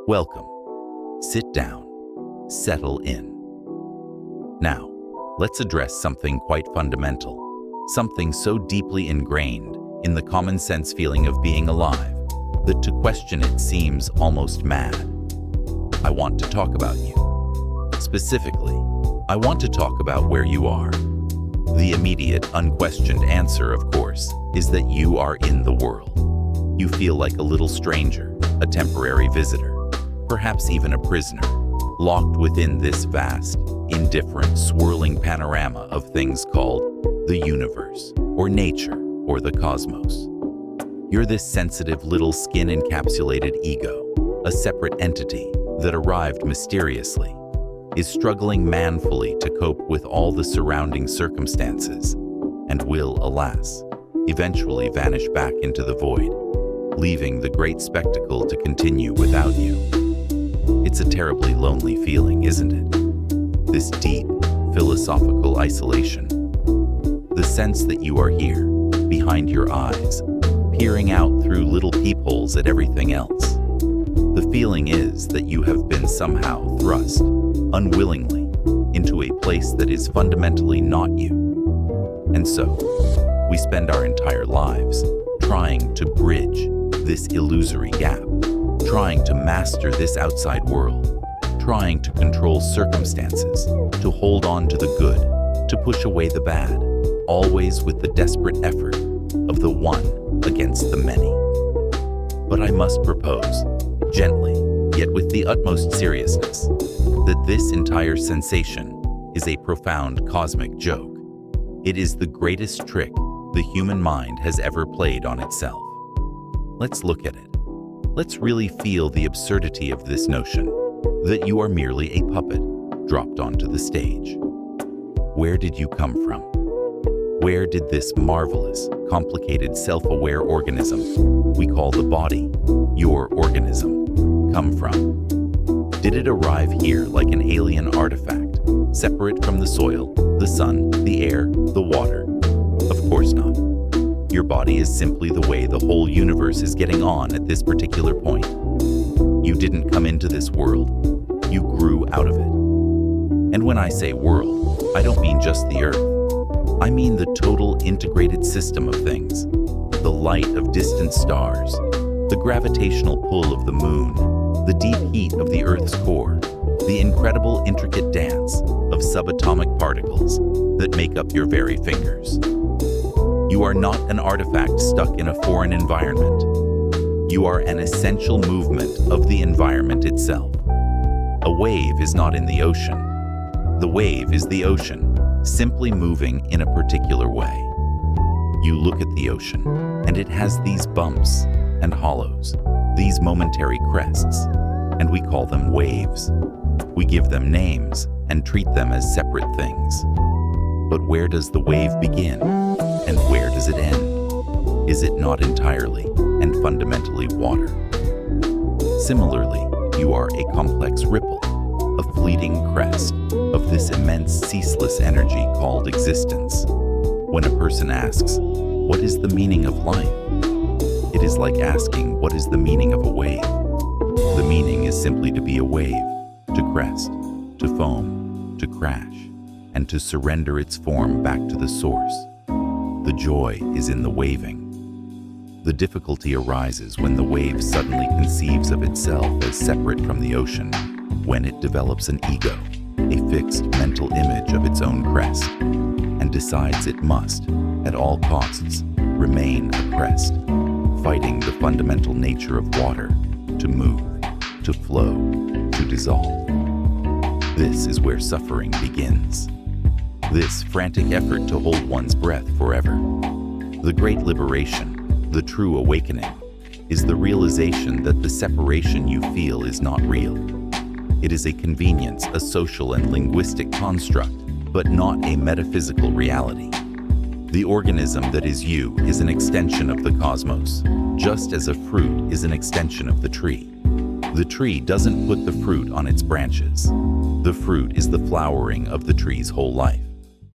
Welcome. Sit down. Settle in. Now, let's address something quite fundamental, something so deeply ingrained in the common sense feeling of being alive that to question it seems almost mad. I want to talk about you. Specifically, I want to talk about where you are. The immediate, unquestioned answer, of course, is that you are in the world. You feel like a little stranger, a temporary visitor, perhaps even a prisoner, locked within this vast, indifferent, swirling panorama of things called the universe, or nature, or the cosmos. You're this sensitive little skin-encapsulated ego, a separate entity that arrived mysteriously, is struggling manfully to cope with all the surrounding circumstances, and will, alas, eventually vanish back into the void, leaving the great spectacle to continue without you. It's a terribly lonely feeling, isn't it? This deep, philosophical isolation. The sense that you are here, behind your eyes, peering out through little peepholes at everything else. The feeling is that you have been somehow thrust, unwillingly, into a place that is fundamentally not you. And so, we spend our entire lives trying to bridge this illusory gap, trying to master this outside world, trying to control circumstances, to hold on to the good, to push away the bad, always with the desperate effort of the one against the many. But I must propose, gently, yet with the utmost seriousness, that this entire sensation is a profound cosmic joke. It is the greatest trick the human mind has ever played on itself. Let's look at it. Let's really feel the absurdity of this notion that you are merely a puppet dropped onto the stage. Where did you come from? Where did this marvelous, complicated, self-aware organism we call the body, your organism, come from? Did it arrive here like an alien artifact, separate from the soil, the sun, the air, the water? Of course not. Your body is simply the way the whole universe is getting on at this particular point. You didn't come into this world, you grew out of it. And when I say world, I don't mean just the Earth. I mean the total integrated system of things. The light of distant stars, the gravitational pull of the moon, the deep heat of the Earth's core, the incredible intricate dance of subatomic particles that make up your very fingers. You are not an artifact stuck in a foreign environment. You are an essential movement of the environment itself. A wave is not in the ocean. The wave is the ocean, simply moving in a particular way. You look at the ocean, and it has these bumps and hollows, these momentary crests, and we call them waves. We give them names and treat them as separate things. But where does the wave begin, and where does it end? Is it not entirely and fundamentally water? Similarly, you are a complex ripple, a fleeting crest of this immense ceaseless energy called existence. When a person asks, "What is the meaning of life?" it is like asking, "What is the meaning of a wave?" The meaning is simply to be a wave, to crest, to foam, to crash, and to surrender its form back to the source. The joy is in the waving. The difficulty arises when the wave suddenly conceives of itself as separate from the ocean, when it develops an ego, a fixed mental image of its own crest, and decides it must, at all costs, remain a crest, fighting the fundamental nature of water, to move, to flow, to dissolve. This is where suffering begins. This frantic effort to hold one's breath forever. The great liberation, the true awakening, is the realization that the separation you feel is not real. It is a convenience, a social and linguistic construct, but not a metaphysical reality. The organism that is you is an extension of the cosmos, just as a fruit is an extension of the tree. The tree doesn't put the fruit on its branches. The fruit is the flowering of the tree's whole life.